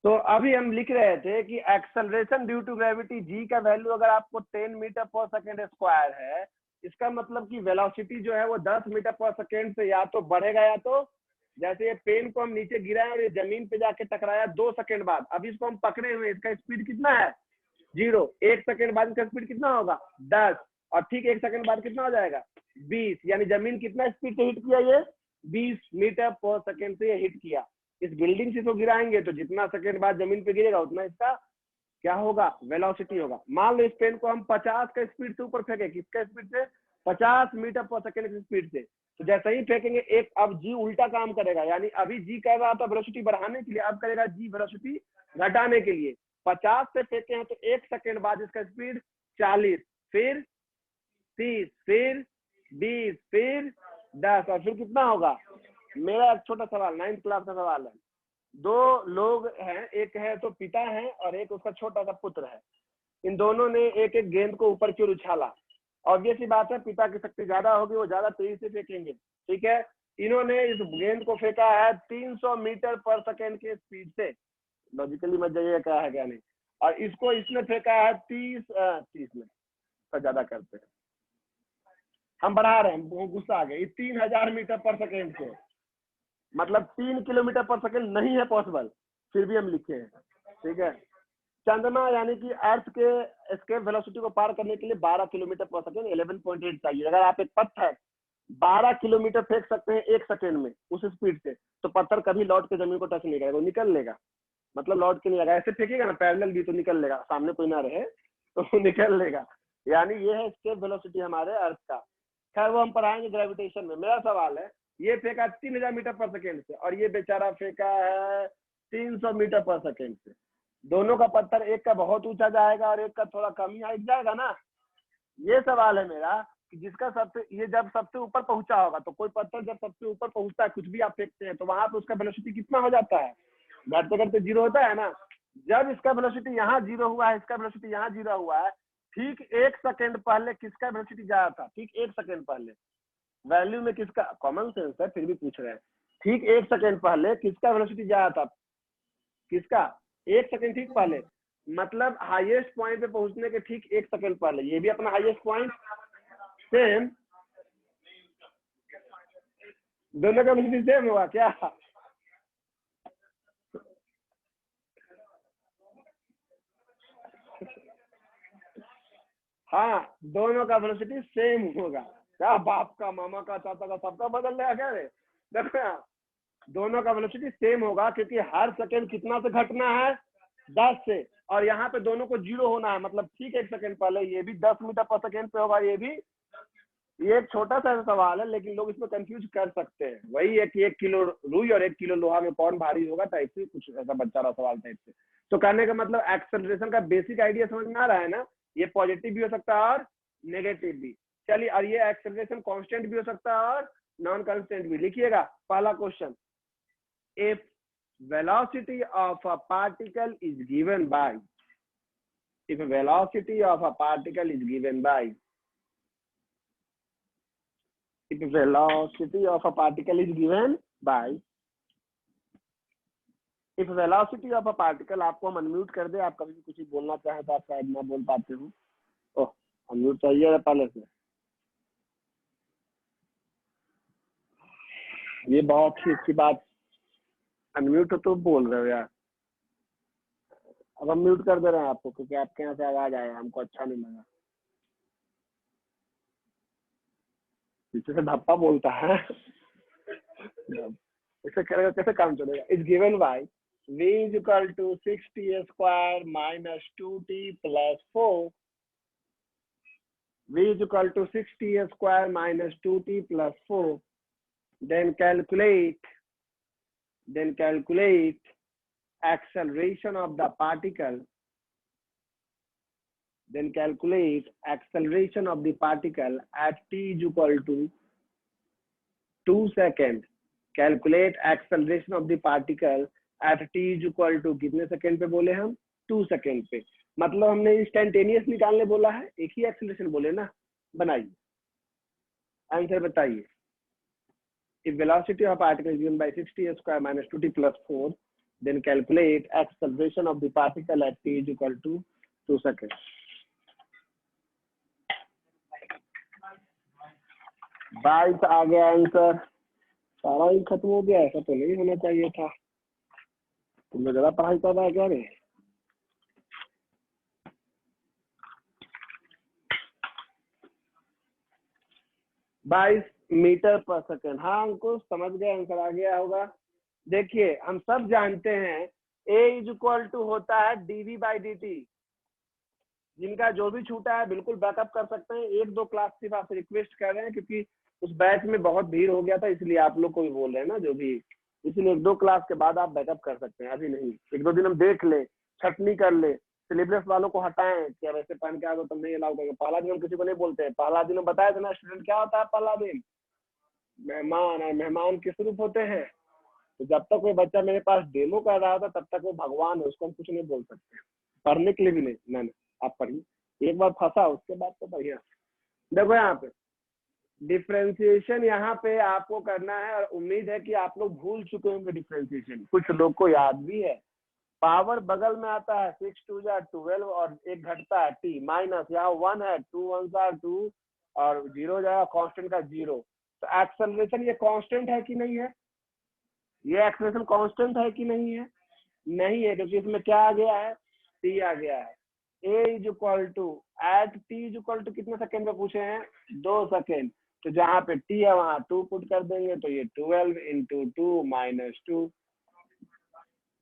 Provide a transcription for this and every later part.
तो अभी हम लिख रहे थे कि acceleration due to gravity G का वैल्यू अगर आपको 10 मीटर पर सेकेंड स्क्वायर है, इसका मतलब कि वेलोसिटी जो है वो 10 मीटर पर सेकेंड से या तो बढ़ेगा, या तो जैसे ये पेन को हम नीचे गिराए और ये जमीन पे जाके टकराया 2 सेकेंड बाद, अभी इसको हम पकड़े हुए, इसका स्पीड कितना है 0। 1 सेकेंड बाद इसका स्पीड कितना होगा 10, और ठीक 1 सेकेंड बाद कितना हो जाएगा 20, यानी जमीन कितना स्पीड से हिट किया, ये 20 मीटर पर सेकेंड से ये हिट किया। इस बिल्डिंग से तो गिराएंगे तो जितना सेकेंड बाद जमीन पे गिरेगा उतना इसका क्या होगा, वेलोसिटी होगा। मान लो इस पेन को हम 50 का स्पीड से ऊपर फेंके, किसका स्पीड से 50 मीटर पर सेकेंड की स्पीड से, तो जैसे ही फेंकेंगे एक, अब जी उल्टा काम करेगा, यानी अभी जी कर रहा था वेलोसिटी बढ़ाने के लिए, अब करेगा जी वेलोसिटी घटाने के लिए। 50 से फेंके हैं तो 1 सेकेंड बाद इसका स्पीड 40, फिर 30, फिर 20, फिर 10, और फिर कितना होगा। मेरा एक छोटा सवाल 9th क्लास का सवाल है, 2 लोग हैं, एक है तो पिता है और एक उसका छोटा सा पुत्र है। इन दोनों ने एक एक गेंद को ऊपर की ओर उछाला। ऑब्वियस ही बात है पिता की शक्ति ज्यादा होगी, वो ज्यादा तेजी से फेंकेंगे, ठीक है। इन्होंने इस गेंद को फेंका है 300 मीटर पर सेकेंड के स्पीड से, लॉजिकली मत जाइए क्या है क्या नहीं, और इसको इसने फेंका है 30 में, तो ज्यादा करते हैं हम, बढ़ा रहे हैं, गुस्सा आ गया, 3000 मीटर पर सेकेंड से, मतलब 3 किलोमीटर पर सेकेंड नहीं है पॉसिबल, फिर भी हम लिखे हैं, ठीक है। चंद्रमा यानी कि अर्थ के एस्केप वेलोसिटी को पार करने के लिए 12 किलोमीटर पर सेकेंड 11.8 चाहिए। अगर आप एक पत्थर 12 किलोमीटर फेंक सकते हैं 1 सेकेंड में उस स्पीड से, तो पत्थर कभी लौट के जमीन को टच नहीं करेगा, वो निकल लेगा, मतलब लौट के नहीं आएगा। ऐसे फेंकेगा ना पैरेलल भी तो निकल लेगा, सामने कोई ना रहे तो निकल लेगा, यानी ये है एस्केप वेलोसिटी हमारे अर्थ का। खैर वो हम पढ़ाएंगे ग्रेविटेशन में। मेरा सवाल है, ये फेंका 3000 मीटर पर सेकेंड से और ये बेचारा फेंका है 300 मीटर पर सेकेंड से। दोनों का पत्थर, एक का बहुत ऊंचा जाएगा और एक का थोड़ा कम ही हाइट जाएगा ना। ये सवाल है मेरा कि जिसका सबसे, ये जब सबसे ऊपर पहुंचा होगा, तो कोई पत्थर जब सबसे ऊपर पहुंचता है, कुछ भी आप फेंकते हैं, तो वहां पे उसका वेलोसिटी कितना हो जाता है, घटते घटते 0 होता है ना। जब इसका वेलोसिटी यहाँ 0 हुआ है, इसका वेलोसिटी यहाँ 0 हुआ है, ठीक 1 सेकेंड पहले किसका वेलोसिटी जा रहा था, ठीक 1 सेकेंड पहले, वैल्यू में किसका, कॉमन सेंस है फिर भी पूछ रहे हैं, ठीक 1 सेकेंड पहले किसका वेलोसिटी जा रहा था, किसका 1 सेकेंड ठीक पहले, मतलब हाईएस्ट पॉइंट पे पहुंचने के ठीक 1 सेकेंड पहले, ये भी अपना हाईएस्ट पॉइंट सेम, दोनों का वेलोसिटी सेम हुआ क्या। हाँ दोनों का वेलोसिटी सेम होगा। क्या बाप का, मामा का, चाचा का, सबका बदल रहा क्या रे। देखो यहाँ दोनों का वेलोसिटी सेम होगा, क्योंकि हर सेकेंड कितना से घटना है 10 से, और यहाँ पे दोनों को 0 होना है, मतलब ठीक 1 सेकेंड पहले ये भी 10 मीटर पर सेकेंड पे होगा, ये भी। ये एक छोटा सा सवाल है लेकिन लोग इसमें कंफ्यूज कर सकते हैं। वही है कि 1 किलो रुई और 1 किलो लोहा में कौन भारी होगा टाइप से, कुछ ऐसा बच्चा रहा सवाल टाइप से। तो कहने का मतलब एक्सेलरेशन का बेसिक आइडिया समझ में आ रहा है ना, ये पॉजिटिव भी हो सकता है और नेगेटिव भी। चलिए, और ये एक्सेलरेशन कांस्टेंट भी हो सकता है और नॉन कांस्टेंट भी। लिखिएगा पहला question, if velocity of a particle is given by, if velocity of a particle is given by, if velocity of a particle is given by, if velocity of a particle, आपको हम unmute कर दे, आप कभी भी कुछ बोलना चाहें तो आप शायद ना बोल पाते हो। ओह अनम्यूट चाहिए पहले से, ये बहुत ही अच्छी बात, अनम्यूट हो तो बोल रहे हो यार। अब हम म्यूट कर दे रहे हैं आपको, क्योंकि आपके यहाँ से आवाज आया, हमको अच्छा नहीं लगा। पीछे से धप्पा बोलता है इसे करेगा कैसे काम चलेगा। Is given bye v is equal to 6t square minus 2t plus 4, v is equal to 6t square minus 2t plus 4, then calculate acceleration of the particle, then calculate acceleration of the particle at t is equal to 2 seconds, calculate acceleration of the particle at t is equal to कितने second पे बोले हम, 2 second पे, मतलब हमने instantaneous निकालने बोला है, एक ही एक्सेलरेशन बोले ना। बनाइए आंसर बताइए। If velocity of particle is given by 6t square minus 2t plus 4, then calculate acceleration of the particle at t is equal to 2 seconds. बाईस आ गया आंसर, सारा ही खत्म हो गया, ऐसा तो नहीं होना चाहिए था। तुमने ज्यादा पढ़ाई कर रहा है क्या रे? 22 मीटर पर सेकंड। हाँ अंकुश समझ गए, आंसर आ गया होगा। देखिए हम सब जानते हैं A इज इक्वल टू होता है dv बाई dt। जिनका जो भी छूटा है बिल्कुल बैकअप कर सकते हैं। एक दो क्लास सिर्फ आपसे रिक्वेस्ट कर रहे हैं क्योंकि उस बैच में बहुत भीड़ हो गया था, इसलिए आप लोग को भी बोल रहे हैं ना जो भी, इसलिए एक दो क्लास के बाद आप बैकअप कर सकते हैं, अभी नहीं। एक दो दिन हम देख ले, छटनी कर ले, सिलेबस वालों को हटाएं कि अब ऐसे पहन के आ तुम नहीं अलाउ करेंगे। पहला दिन हम किसी को नहीं बोलते हैं। पहला दिन हम बताया था ना स्टूडेंट क्या होता है पहला दिन, मेहमान, और मेहमान किस रूप होते हैं। तो जब तक कोई बच्चा मेरे पास डेमो कर रहा था तब तक वो भगवान है, उसको हम कुछ नहीं बोल सकते, पढ़ने के लिए भी नहीं। ना आप पढ़िए, एक बार फंसा उसके बाद तो बढ़िया। देखो यहाँ पे डिफरेंशिएशन यहाँ पे आपको करना है, और उम्मीद है कि आप लोग भूल चुके होंगे डिफरेंशिएशन, कुछ लोग को याद भी है। पावर बगल में आता है 6 2 जा 12 और एक घटता है t माइनस, यहाँ 1 है, 2 1 are 2 और 0 जाएगा कांस्टेंट का 0। तो एक्सेलरेशन ये कांस्टेंट है कि नहीं है? ये एक्सेलरेशन कांस्टेंट है कि नहीं है? नहीं है, क्योंकि इसमें क्या आ गया है, t आ गया है। a is equal to eight t is equal to कितने सेकेंड में पूछे हैं? 2 सेकेंड। तो जहाँ पे t है वहां 2 पुट कर देंगे, तो ये 12 into 2 minus 2,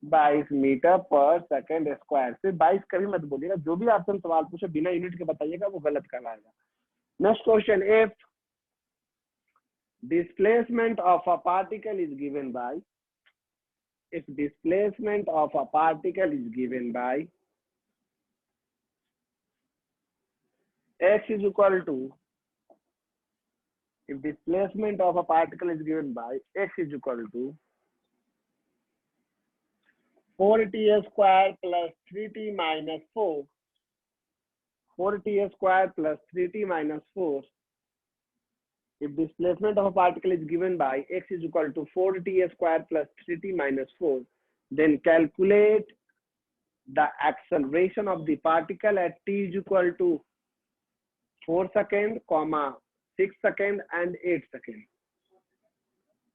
22 metre per second square. फिर 22 कभी मत बोलिएगा, जो भी आपसे सवाल पूछे बिना यूनिट के बताइएगा, वो गलत कहलाएगा। Next question, if displacement of a particle is given by, if displacement of a particle is given by x is equal to, if displacement of a particle is given by x is equal to 4t square plus 3t minus 4, 4t square plus 3t minus 4, if displacement of a particle is given by x is equal to 4t square plus 3t minus 4, then calculate the acceleration of the particle at t is equal to 4 second, 6 second and 8 second.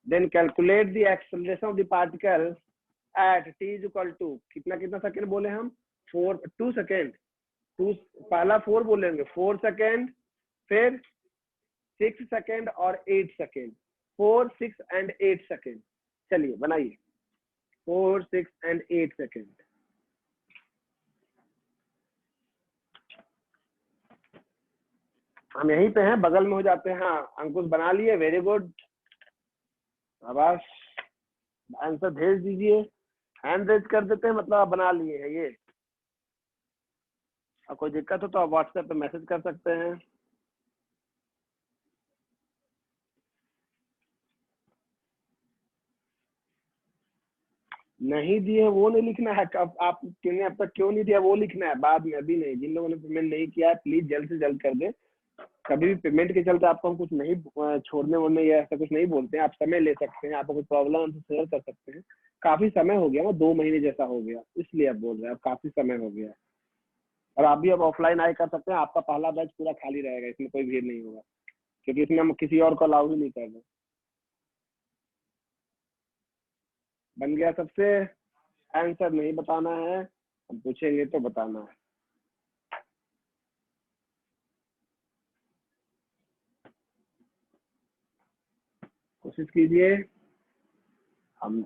Then calculate the acceleration of the particle at t is equal to कितना second बोले हम? 2 second. पहला 4 बोलेंगे, 4 second, फिर 6 second और 8 second. 4 6 and 8 second. चलिए बनाइए 4 6 and 8 second. हम यहीं पे हैं, बगल में हो जाते हैं। हाँ अंकुश बना लिए, वेरी गुड, शाबाश। आंसर भेज दीजिए, हैंड रेज कर देते हैं, मतलब आप बना लिए हैं ये। और कोई दिक्कत हो तो आप व्हाट्सएप पे मैसेज कर सकते हैं। नहीं दिए वो नहीं लिखना है, अब आप किन्हें अब तक क्यों नहीं दिया वो लिखना है, बाद में, अभी नहीं। जिन लोगों ने पेमेंट नहीं किया है प्लीज जल्द से जल्द कर दें। कभी भी पेमेंट के चलते आपको हम कुछ नहीं छोड़ने वोड़ने या ऐसा कुछ नहीं बोलते हैं। आप समय ले सकते हैं, आपको कुछ प्रॉब्लम हमसे शेयर कर सकते हैं। काफी समय हो गया ना, 2 महीने जैसा हो गया, इसलिए आप बोल रहे हैं, अब काफी समय हो गया। और आप भी अब ऑफलाइन आए कर सकते हैं, आपका पहला बैच पूरा खाली रहेगा, इसमें कोई भीड़ नहीं होगा, क्योंकि इसमें हम किसी और को अलाउ ही नहीं कर रहे। बन गया सबसे? आंसर नहीं बताना है, हम पूछेंगे तो बताना है। कोशिश कीजिए, हम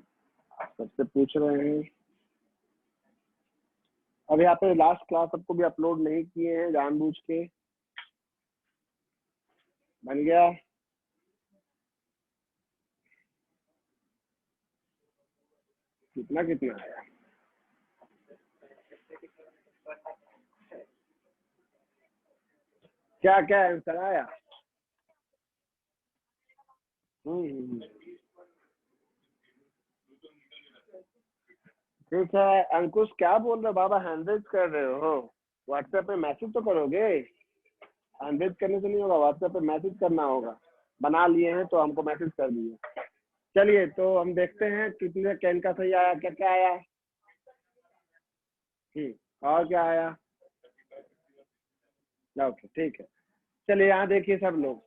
सबसे पूछ रहे हैं। अब यहाँ पे लास्ट क्लास सबको भी अपलोड नहीं किए हैं जानबूझ के। बन गया? कितना आया? क्या क्या आंसर आया? ठीक है अंकुश, क्या बोल रहे हो बाबा, हैंडरेज कर रहे हो? व्हाट्सएप पे मैसेज तो करोगे, हैंडरेज करने से नहीं होगा, व्हाट्सएप पे मैसेज करना होगा। बना लिए हैं तो हमको मैसेज कर दिए। चलिए तो हम देखते हैं कितने सेकेंड का सही आया, क्या क्या आया। और क्या आया। ओके ठीक है। चलिए यहाँ देखिए सब लोग,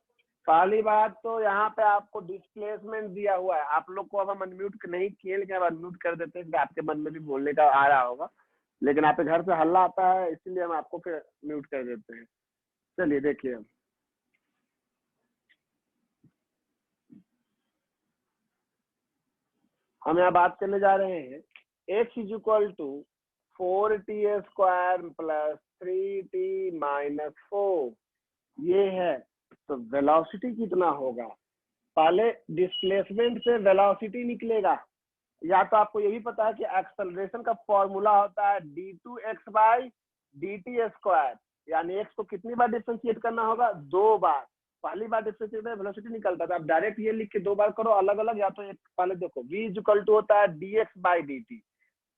पहली बात तो यहाँ पे आपको डिस्प्लेसमेंट दिया हुआ है। आप लोग को अब हम अनम्यूट नहीं किए, लेकिन अब अनम्यूट कर देते हैं, आपके मन में भी बोलने का आ रहा होगा, लेकिन आपके घर से हल्ला आता है, इसलिए हम आपको फिर म्यूट कर देते हैं। चलिए देखिए हम यहाँ बात करने जा रहे हैं x is equal to 4t square plus 3t minus 4, ये है। तो वेलोसिटी कितना होगा, पहले डिस्प्लेसमेंट से वेलोसिटी निकलेगा। या तो आपको यही पता है कि एक्सेलरेशन का फॉर्मूला होता है d2x बाई dt स्क्वायर, यानी x को कितनी बार डिफरेंशिएट करना होगा, 2 बार। पहली बार डिफरेंशिएट में वेलोसिटी निकलता है, तो आप डायरेक्ट ये लिख के 2 बार करो अलग अलग, या तो एक पहले देखो v इज इक्वल टू होता है dx बाई dt,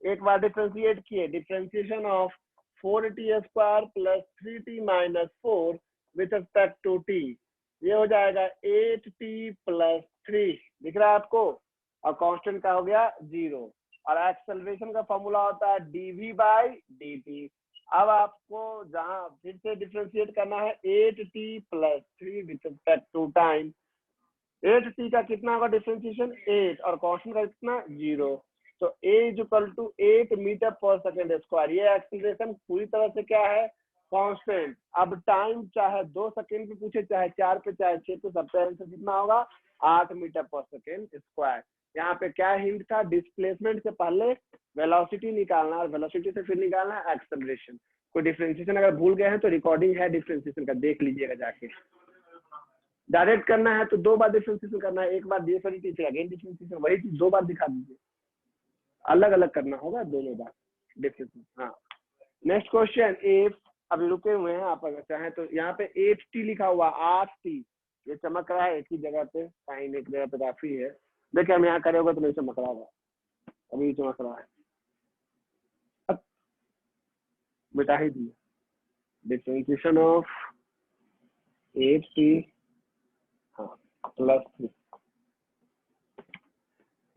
एक बार डिफरेंशिएट किए, differentiation of 4t square plus 3t minus 4 with respect to t, ये हो जाएगा 8t प्लस 3, दिख रहा है आपको, और कांस्टेंट का हो गया 0। और एक्सेलरेशन का फॉर्मूला होता है dv बाई dt। अब आपको जहां फिर से डिफरेंशिएट करना है 8t plus 3 with respect to time, 8t का कितना होगा डिफरेंशिएशन 8, और कांस्टेंट का कितना 0, तो a is equal to 8 metre per second square. ये एक्सीलरेशन पूरी तरह से क्या है, कांस्टेंट। अब टाइम चाहे 2 सेकेंड पे पूछे, चाहे 4 पे, चाहे 6 पे, सबका आंसर कितना होगा 8 मीटर पर सेकेंड स्क्वायर। यहाँ पे क्या हिंट था, डिस्प्लेसमेंट से पहले वेलोसिटी निकालना, और वेलोसिटी से फिर निकालना एक्सेलरेशन। कोई डिफरेंशिएशन अगर भूल गए हैं तो रिकॉर्डिंग है डिफरेंशिएशन का, देख लीजिएगा जाके। डायरेक्ट करना है तो 2 बार डिफरेंशिएशन करना है, एक बार डी फिर अगेन डिफरेंशिएशन, वही चीज 2 बार दिखा दीजिए, अलग अलग करना होगा दोनों बार डिफरेंशिएशन। हाँ नेक्स्ट क्वेश्चन, इफ, अभी रुके हुए हैं, आप अगर चाहें तो यहाँ पे 8t लिखा हुआ, 8t, ये चमक रहा है एक ही जगह पे, साइन एक जगह पे काफी है। देखिए हम यहाँ करे होगा तो नहीं चमक रहा होगा, अभी चमक रहा है, अब मिटा ही दिए। डिफरेंशिएशन ऑफ 8t हाँ प्लस 3।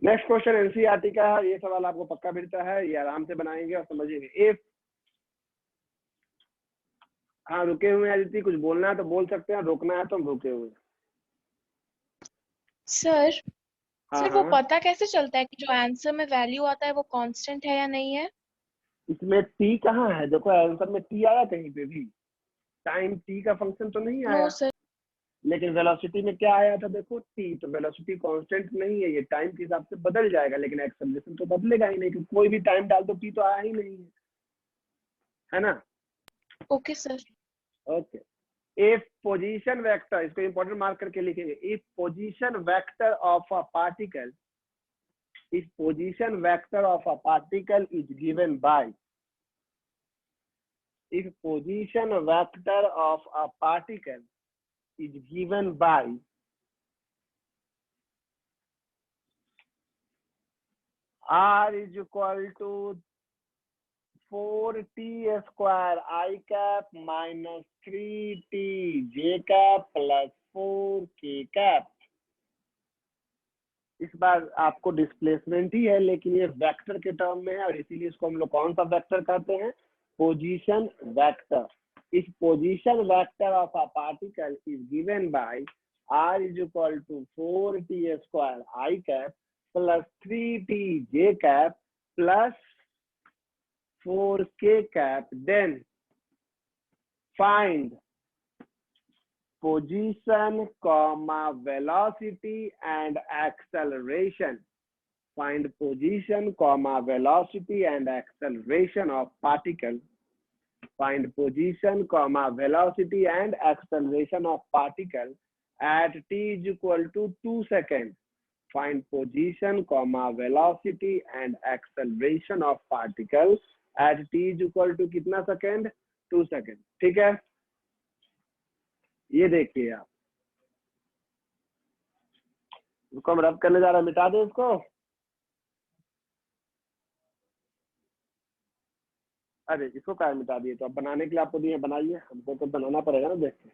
नेक्स्ट क्वेश्चन एनसीईआरटी का है, ये सवाल आपको पक्का मिलता है, ये आराम से बनाएंगे और समझेंगे। इफ, हाँ रुके हुए हैं अदिति, कुछ बोलना है तो बोल सकते हैं, रोकना है तो हम रुके हुए हैं। सर हाँ सर वो हाँ, पता कैसे चलता है कि जो आंसर में वैल्यू आता है वो कांस्टेंट है या नहीं है? इसमें टी कहाँ है, देखो आंसर में टी आया कहीं पे भी, टाइम टी का फंक्शन तो नहीं नो आया, सर। लेकिन वेलोसिटी में क्या आया था, देखो टी, तो वेलोसिटी कांस्टेंट नहीं है, ये टाइम के हिसाब से बदल जाएगा, लेकिन एक्सेलरेशन तो बदलेगा ही नहीं, क्योंकि कोई भी टाइम डाल दो टी तो आया ही नहीं है ना। Okay sir. Okay, if position vector, इसको इंपॉर्टेंट मार्क करके लिखेंगे, if position vector of a particle, if position vector of a particle is given by, if position vector of a particle is given by r is equal to 4t square I cap minus 3t j cap plus 4k cap। इस बार आपको displacement ही है, लेकिन ये vector के term में है, और इसीलिए इसको हम लोग कौन सा वेक्टर कहते हैं, पोजीशन वेक्टर। इस position vector of a particle is given by r is equal to 4t square I cap plus 3t j cap plus 4k cap, then find position comma velocity and acceleration, find position comma velocity and acceleration of particle, find position comma velocity and acceleration of particle at t is equal to 2 seconds, find position comma velocity and acceleration of particle at t is equal to कितना second, 2 second. ठीक है, ये देखिए आप, इसको हम रब करने जा रहे हैं, मिटा दो इसको। अरे इसको क्या मिटा दिए, तो अब बनाने के लिए आपको दिए, बनाइए, हमको तो बनाना पड़ेगा ना देख के।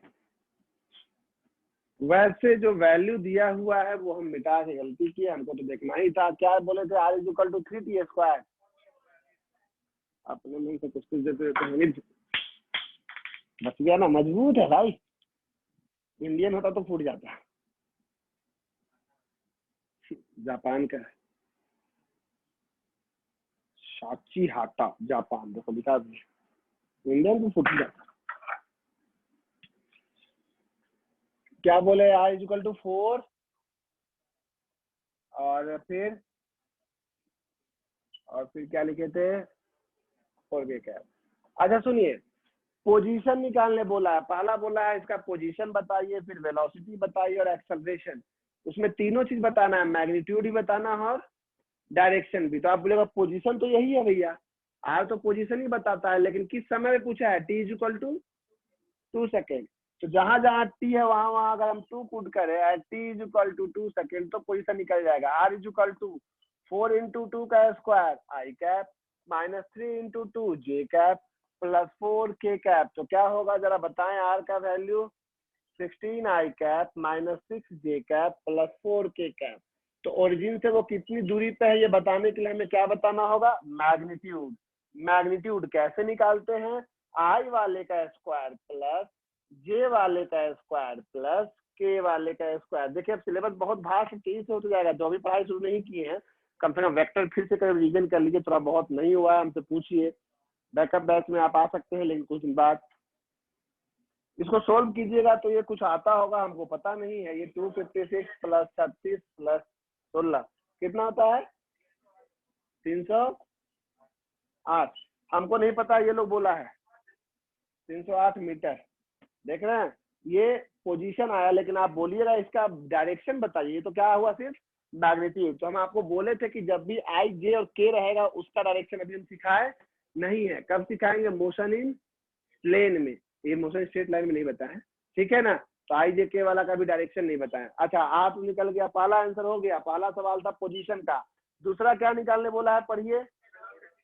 वैसे जो वैल्यू दिया हुआ है वो हम मिटा के गलती किए, हमको तो देखना ही था। क्या बोले थे, r = 3t²। अपने मुंह से कुछ देते तो हम बच गया ना, मजबूत है भाई। इंडियन होता तो फूट जाता। जापान का साची हाटा, जापान, देखो लिखा दिया, इंडियन तो फूट जाता। क्या बोले, r = 4 और फिर क्या लिखे थे, 4k कैप। अच्छा सुनिए, पोजीशन निकालने बोला है। पहला बोला है इसका पोजीशन बताइए, फिर वेलोसिटी बताइए और एक्सेलरेशन। उसमें तीनों चीज बताना है, मैग्नीट्यूड भी बताना है और डायरेक्शन भी। तो आप बोलेगा पोजीशन तो यही है भैया, आर तो पोजीशन ही बताता है, लेकिन किस समय में पूछा है, t = 2 सेकेंड। तो जहां जहां t है वहां वहां अगर हम 2 पुट करें, t = 2 सेकेंड, तो पोजीशन निकल जाएगा। r = 4 × 2 का square i cap -3 × 2 j cap +4k cap. तो क्या होगा जरा बताएं, r का value 16 i cap -6 j cap +4k cap. तो ओरिजिन से वो कितनी दूरी पे है ये बताने के लिए हमें क्या बताना होगा, मैग्नीट्यूड। मैग्नीट्यूड कैसे निकालते हैं, i वाले का स्क्वायर प्लस j वाले का स्क्वायर प्लस k वाले का स्क्वायर। देखिए अब सिलेबस बहुत भाग तेजी से होते जाएगा, जो अभी पढ़ाई शुरू नहीं किए हैं कम से कम वेक्टर फिर से कभी रिवीजन कर लीजिए, थोड़ा बहुत नहीं हुआ है हमसे पूछिए, बैकअप बैच में आप आ सकते हैं, लेकिन कुछ दिन बाद इसको सोल्व कीजिएगा तो ये कुछ आता होगा, हमको पता नहीं है। ये 256 + 36 + 16 कितना होता है, 308। हमको नहीं पता, ये लोग बोला है 308 मीटर। देख रहे हैं, ये पोजीशन आया, लेकिन आप बोलिएगा इसका डायरेक्शन बताइए, तो क्या हुआ, सिर्फ मैग्नीट्यूड। तो हम आपको बोले थे कि जब भी i, j और k रहेगा उसका डायरेक्शन अभी हम सिखाए नहीं है, कब सिखाएंगे, मोशन इन प्लेन में। ये मोशन स्ट्रेट लाइन में नहीं बताया, ठीक है ना। तो i, j, k वाला का भी डायरेक्शन नहीं बताया। अच्छा आप निकल गया, पहला आंसर हो गया। पहला सवाल था पोजीशन का। दूसरा क्या निकालने बोला है, पढ़िए,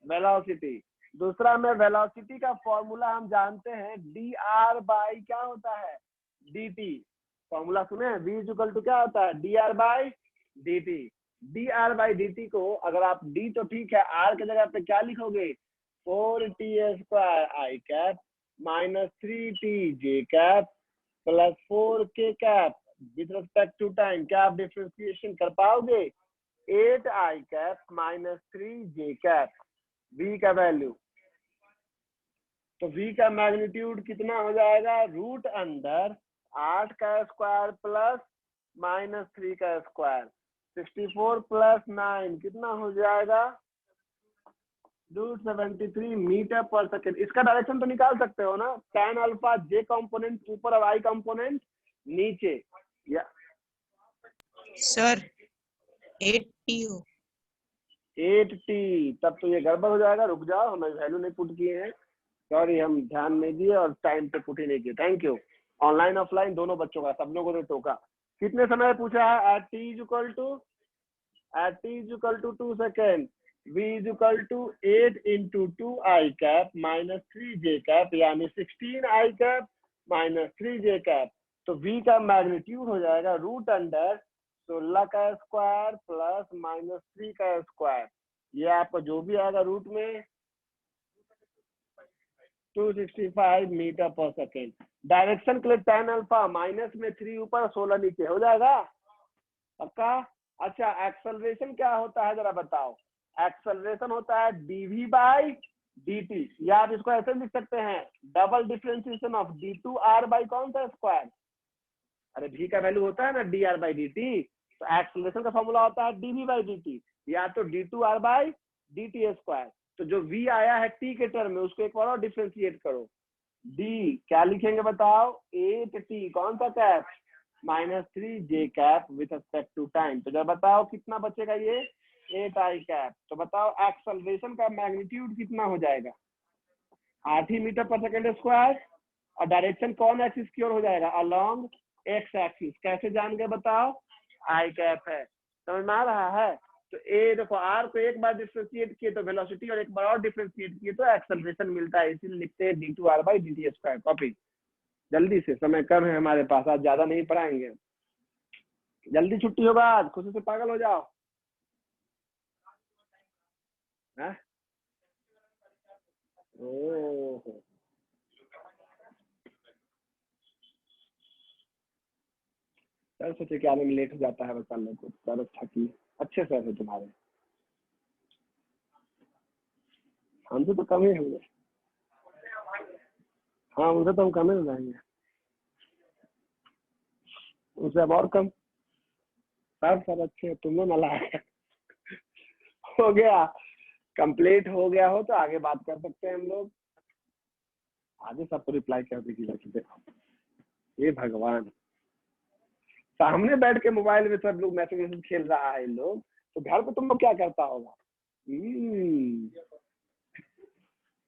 वेलोसिटी। दूसरा में वेलोसिटी का फॉर्मूला हम जानते हैं, dr/ क्या होता है, dt। फॉर्मूला सुने, v = क्या होता है, dr/dt। dr/dt को अगर आप d तो ठीक है, r की जगह पे क्या लिखोगे, 4t² i cap -3t j cap +4k cap with respect to time. क्या आप डिफरेंशिएशन कर पाओगे, 8 i cap -3 j cap, v का वैल्यू। तो v का मैग्नीट्यूड कितना हो जाएगा, √8 का स्क्वायर प्लस -3 का स्क्वायर, 64 + 9 कितना हो जाएगा, √73 मीटर/सेकेंड। इसका डायरेक्शन तो निकाल सकते हो ना, tan अल्फा j कंपोनेंट ऊपर और i कंपोनेंट नीचे। या सर 8t हो, 8t, तब तो ये गड़बड़ हो जाएगा। रुक जाओ, हमें वैल्यू नहीं पुट किए हैं, सॉरी, हम ध्यान नहीं दिए और टाइम पे पुट ही नहीं किए। Thank you. ऑनलाइन ऑफलाइन दोनों बच्चों का, सब लोगों ने टोका। कितने समय पूछा है, at t = 2 second, v = 8 × 2 i cap -3 j cap, यानी 16 i कैप -3 j कैप। तो v का मैग्नीट्यूड हो जाएगा √16 का स्क्वायर प्लस -3 का स्क्वायर। ये आपका जो भी आएगा रूट में 265 मीटर/सेकेंड। डायरेक्शन के लिए tan अल्फा -3 ऊपर 16 नीचे हो जाएगा, पक्का। अच्छा एक्सेलरेशन क्या होता है जरा बताओ, एक्सेलरेशन होता है dv/dt, या आप इसको ऐसे लिख सकते हैं, डबल डिफरेंशिएशन ऑफ d2r/ कौन सा स्क्वायर, अरे v का वैल्यू होता है ना dr/dt, तो एक्सेलरेशन का फॉर्मूला होता है dv/dt, या तो d2r/dt स्क्वायर। तो जो v आया है t के टर्म में उसको एक बार और डिफरेंशिएट करो, d क्या लिखेंगे बताओ, 8t कौन सा cap -3 j cap with respect to time. तो जब बताओ कितना बचेगा, ये 8 i कैप। तो बताओ एक्सेलरेशन का मैग्नीट्यूड कितना हो जाएगा, 8 ही मीटर/सेकेंड स्क्वायर, और डायरेक्शन कौन एक्सिस की ओर हो जाएगा, अलोंग एक्स एक्सिस। कैसे जान गए बताओ, i कैप है, समझ में आ रहा है। तो ए देखो, r को एक बार डिफरेंशिएट किए तो वेलोसिटी, और एक बार और डिफरेंशिएट किए तो एक्सेलरेशन मिलता है, इसीलिए लिखते हैं d2r/dt स्क्वायर। कॉपी जल्दी से, समय कम है हमारे पास, आज ज्यादा नहीं पढ़ाएंगे। जल्दी छुट्टी होगा आज, खुशी से पागल हो जाओ। हाँ? ओह, सर सोचे कि आने में लेट हो जाता है बच्चा लोग को। सर अच्छा की, अच्छे सर है तुम्हारे। हमसे तो कम ही होंगे। हाँ, उनसे तो हम कम ही हो जाएंगे, उनसे अब और कम। सर अच्छे, तुम लोग नला है। हो गया, कंप्लीट हो गया हो तो आगे बात कर सकते हैं हम लोग। आगे सबको रिप्लाई कर दीजिए। देखो ये भगवान, सामने बैठ के मोबाइल में सब लोग मैसेज खेल रहा है इन लोग, तो घर पे तुम लोग क्या करता होगा।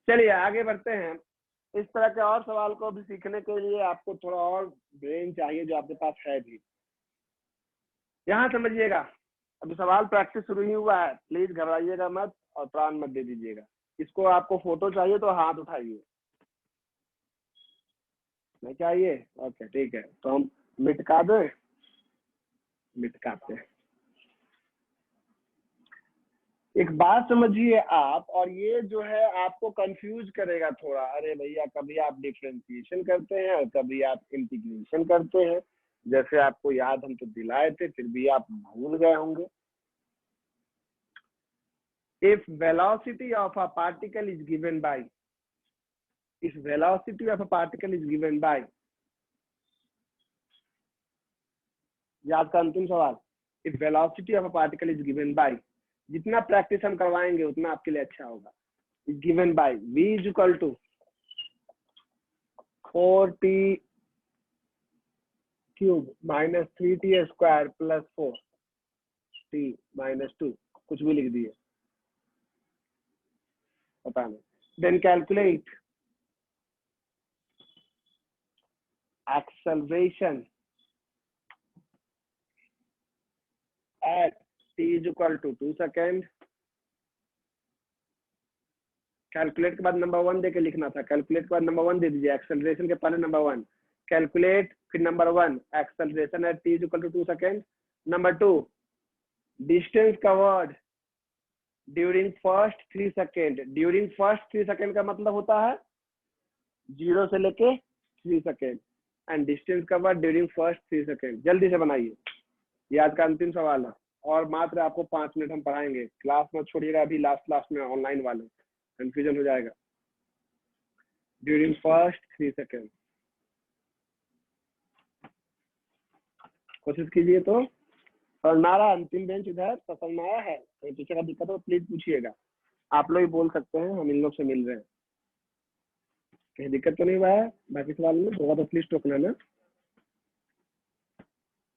चलिए आगे बढ़ते हैं। इस तरह के और सवाल को भी सीखने के लिए आपको थोड़ा और ब्रेन चाहिए, जो आपके पास है भी। यहाँ समझिएगा, अभी सवाल प्रैक्टिस शुरू ही हुआ है, प्लीज घबराइएगा मत और प्राण मत दे दीजिएगा। इसको आपको फोटो चाहिए तो हाथ उठाइए। नहीं चाहिए? ओके ठीक है, तो हम मिटका दें। मिटकाते हैं। एक बात समझिए आप, और ये जो है आपको कंफ्यूज करेगा थोड़ा। अरे भैया, कभी आप डिफरेंशिएशन करते हैं और कभी आप इंटीग्रेशन करते हैं। जैसे आपको याद हम तो दिलाए थे, फिर भी आप भूल गए होंगे। If velocity of a particle is given by, if velocity of a particle is given by, याद का अंतिम सवाल, if velocity of a particle is given by, जितना प्रैक्टिस हम करवाएंगे उतना आपके लिए अच्छा होगा। is given by v is equal to 4t cube minus 3t square plus 4t minus 2, कुछ भी लिख दिए, पता नहीं। then calculate acceleration at t is equal to 2 second. Calculate के बाद नंबर 1 दे के लिखना था, कैलकुलेट के बाद नंबर 1 दे दीजिए। एक्सेलरेशन के पहले नंबर 1, कैलकुलेट, फिर number 1, acceleration at t is equal to 2 second. Number 2, distance covered during first 3 second. During first 3 second का मतलब होता है 0 से लेके 3 second, and distance covered during first 3 second. जल्दी से बनाइए, ये आज का अंतिम सवाल है, और मात्र आपको 5 मिनट हम पढ़ाएंगे। क्लास में छोड़िएगा, अभी लास्ट में ऑनलाइन वाले कंफ्यूजन हो जाएगा। ड्यूरिंग फर्स्ट 3 सेकेंड कोशिश कीजिए। तो नारा अंतिम बेंच इधर पसंद आया है, तो टीचर का दिक्कत हो प्लीज पूछिएगा। आप लोग ही बोल सकते हैं, हम इन लोग से मिल रहे हैं। कहीं दिक्कत तो नहीं हुआ है? बाकी सवाल में होगा तो प्लीज टोकना ना,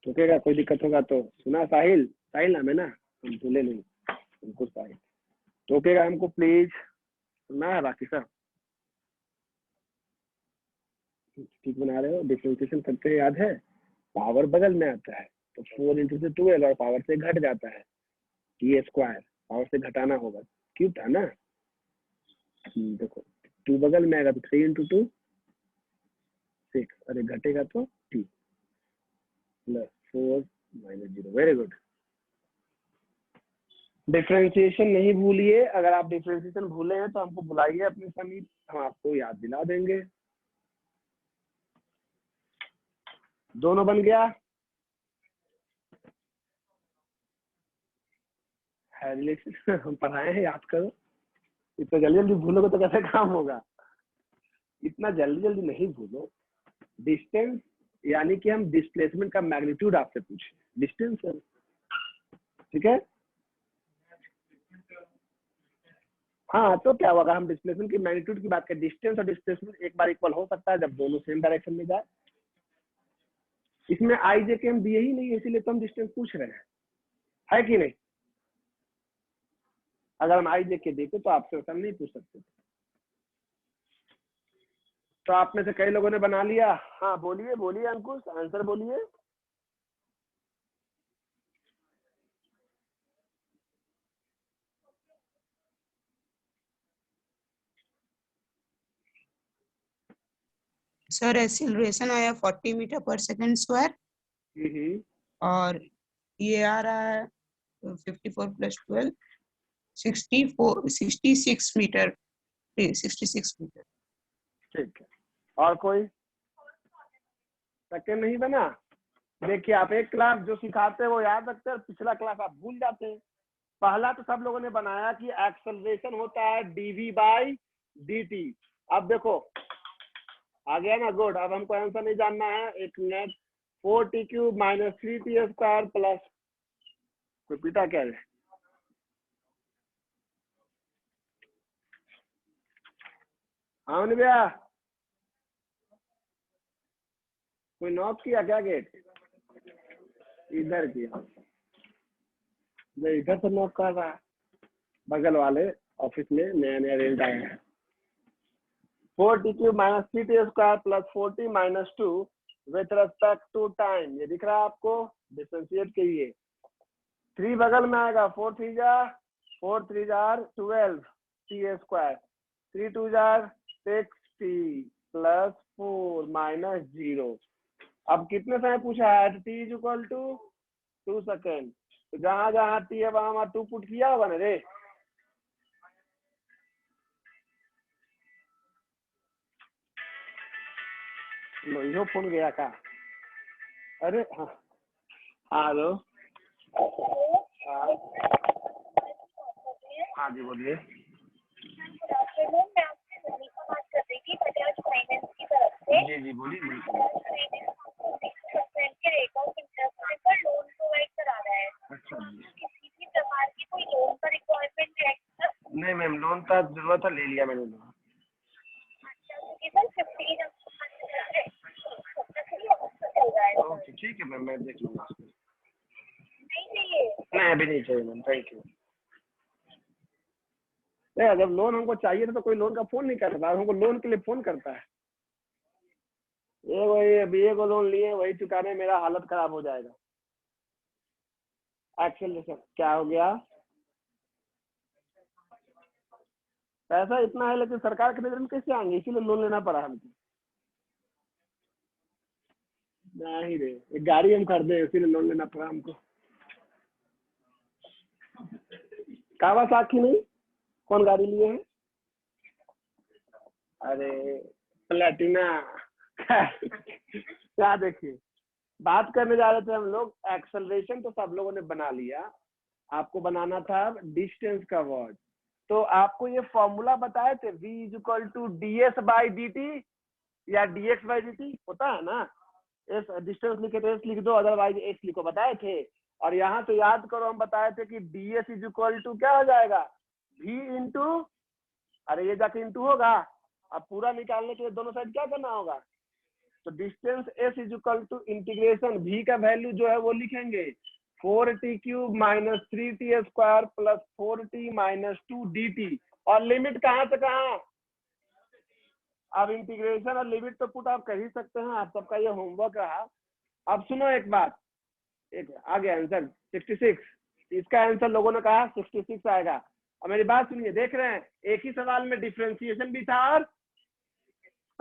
टोकेगा। कोई दिक्कत होगा तो सुना, साहिल, साहिल नाम है ना, हम भूले नहीं उनको। साहिल टोकेगा हमको प्लीज, सुनना है। बाकी सब ठीक बना रहे हो। डिफरेंशिएशन करते हैं, याद है, पावर बगल में आता है तो 4 × 12 और पावर से घट जाता है t स्क्वायर, पावर से घटाना होगा, क्यों था ना। देखो 2 बगल में आएगा तो 3 × 2 6, अरे घटेगा तो t plus 4 minus 0। Very good. Differentiation नहीं भूलिए, अगर आप डिफरेंशिएशन भूले हैं तो हमको बुलाइए अपने समीप, हम आपको याद दिला देंगे। दोनों बन गया है रिलेशन। हम पढ़ाए हैं, याद करो। इतना जल्दी जल्दी भूलोगे तो कैसे काम होगा। इतना जल्दी जल्दी नहीं भूलो। डिस्टेंस यानी कि हम डिस्प्लेसमेंट का मैग्नीट्यूड आपसे पूछे, डिस्टेंस है, ठीक है। हाँ तो क्या होगा, हम डिस्प्लेसमेंट की मैग्नीट्यूड की बात करें। डिस्टेंस और डिस्प्लेसमेंट एक बार इक्वल हो सकता है जब दोनों सेम डायरेक्शन में जाए। इसमें आई जे के हम दिए ही नहीं है, इसीलिए तो हम डिस्टेंस पूछ रहे हैं, है कि नहीं। अगर हम आई जे के देते तो आपसे ऐसा नहीं पूछ सकते। तो आप में से कई लोगों ने बना लिया। हाँ बोलिए बोलिए अंकुश, आंसर बोलिए। सर एक्सीलरेशन आया 40 मीटर पर सेकंड स्क्वायर। और ये आ रहा है 54 + 12 66 मीटर, 66 मीटर। ठीक है, और कोई सेकंड नहीं बना? देखिए आप एक क्लास जो सिखाते हैं वो याद रखते हैं, पिछला क्लास आप भूल जाते हैं। पहला तो सब लोगों ने बनाया कि एक्सेलरेशन होता है dv/dt। अब देखो आ गया ना, गुड। अब हमको आंसर नहीं जानना है, एक मिनट। 4t³ - 3t² प्लस, कोई पीटा क्या है? हाँ भैया, कोई नॉक किया क्या गेट? इधर किया, इधर से नॉक कर रहा है, बगल वाले ऑफिस में नया नया रेंट आया है। 4t³ - 3t² plus 4t - 2 with respect to time. ये दिख रहा है आपको? डिफरेंशिएट कीजिए। 3 बगल में आएगा, 4 3 12 t², 3 2 6t प्लस 4 माइनस 0। अब कितने समय पूछा है? t = 2 second. तो जहां जहां t है वहां 2 पुट किया होगा ना रे। लो यो फोन गया का? अरे हाँ हेलो, हाँ जी बोलिए। जी जी बोलिए। अच्छा नहीं मैम, लोन का जरूरत है, ले लिया मैंने लोन। ओके ठीक है मैम, मैं देख लूंगा। नहीं अभी नहीं चाहिए मैम, थैंक यू। जब लोन हमको चाहिए था तो कोई लोन का फोन नहीं करता, हमको लोन के लिए फोन करता है। ये वही BA को लोन लिए, वही चुकाने मेरा हालत खराब हो जाएगा। एक्सेलरेशन क्या हो गया? पैसा इतना है लेकिन सरकार के नजर में कैसे आएंगे, इसीलिए लोन लेना पड़ा हमको। नहीं रे, एक गाड़ी हम खरीदे इसीलिए लोन लेना पड़ा हमको। कावासाकी नहीं, कौन गाड़ी लिए हैं? अरे प्लेटिना। क्या देखिए, बात करने जा रहे थे हम लोग, एक्सेलरेशन तो सब लोगों ने बना लिया, आपको बनाना था डिस्टेंस का वर्ड। तो आपको ये फॉर्मूला बताए थे v = ds/dt या dx/dt, होता है ना? एस डिस्टेंस लिखे तो एस लिख दो, अदरवाइज एक्स लिखो, बताए थे। और यहाँ तो याद करो, हम बताए थे कि ds = क्या हो जाएगा? v इंटू, अरे ये जाके इंटू होगा। अब पूरा निकालने के लिए दोनों साइड क्या करना होगा? तो डिस्टेंस s = इंटीग्रेशन v का वैल्यू जो है वो लिखेंगे 4t³ - 3t² plus 4t - 2 dt। और लिमिट कहाँ से कहाँ? अब इंटीग्रेशन और लिमिट तो पुट आप कर ही सकते हैं, आप सबका ये होमवर्क रहा। अब सुनो एक बात, एक आ गया आंसर 66। इसका आंसर लोगों ने कहा 66 आएगा। अब मेरी बात सुनिए, देख रहे हैं एक ही सवाल में डिफरेंशिएशन भी था, और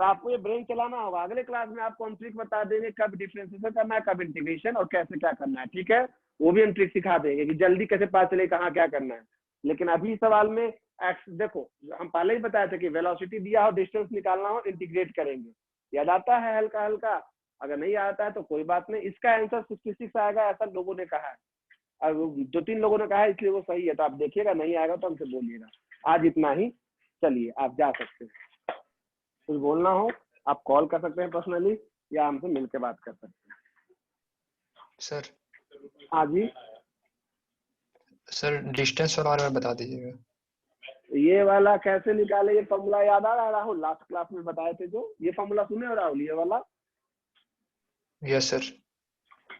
तो आपको ये ब्रेन चलाना होगा। अगले क्लास में आपको हम ट्रिक बता देंगे कब डिफरेंशिएशन करना है, कब इंटीग्रेशन, और कैसे क्या करना है, ठीक है? वो भी हम ट्रिक सिखा देंगे कि जल्दी कैसे पता चले कहाँ क्या करना है। लेकिन अभी सवाल में देखो, हम पहले ही बताए थे कि वेलोसिटी दिया हो, डिस्टेंस निकालना हो, इंटीग्रेट करेंगे। याद आता है हल्का हल्का? अगर नहीं आता है तो कोई बात नहीं, इसका आंसर 66 आएगा, ऐसा लोगों ने कहा है। और 2-3 लोगों ने कहा है, इसलिए वो सही है। तो आप देखिएगा, नहीं आएगा तो हमसे बोलिएगा। आज इतना ही, चलिए आप जा सकते हैं। कुछ बोलना हो आप कॉल कर सकते हैं पर्सनली, या हमसे मिलकर बात कर सकते हैं। सर हाँ जी सर, डिस्टेंस वाला और बता दीजिएगा। ये वाला कैसे निकाले, ये फॉर्मूला याद आ रहा है राहुल? लास्ट क्लास में बताए थे जो, ये फॉर्मूला सुने हो राहुल, ये वाला? Yes sir.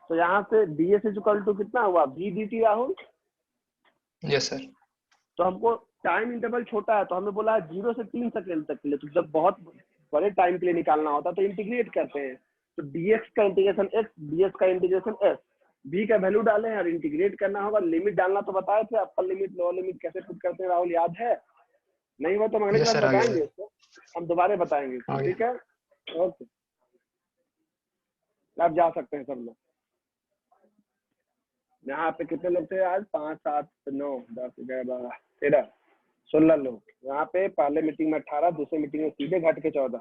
तो यहाँ से ds = कितना हुआ? v dt Rahul. Yes sir. तो हमको टाइम इंटरवल छोटा है, तो हमने बोला 0 से 3 सेकेंड तक के लिए। तो जब बहुत बड़े टाइम के लिए निकालना होता है तो इंटीग्रेट करते हैं। तो dx का इंटीग्रेशन x, ds का इंटीग्रेशन s, v का वैल्यू डाले हैं और इंटीग्रेट करना होगा। लिमिट डालना तो बताए थे, अपर लिमिट लोअर लिमिट कैसे पुट करते हैं राहुल, याद है? नहीं हुआ तो अगले यस क्लास सर, बताएंगे इसको, हम दोबारा बताएंगे, ठीक है? ओके, आप जा सकते हैं सब लोग। यहाँ पे कितने लोग थे आज? 5, 7, 9, 10, 11, 12, 13, 16 लोग। यहाँ पे पहले मीटिंग में 18, दूसरे मीटिंग में सीधे घट के 14।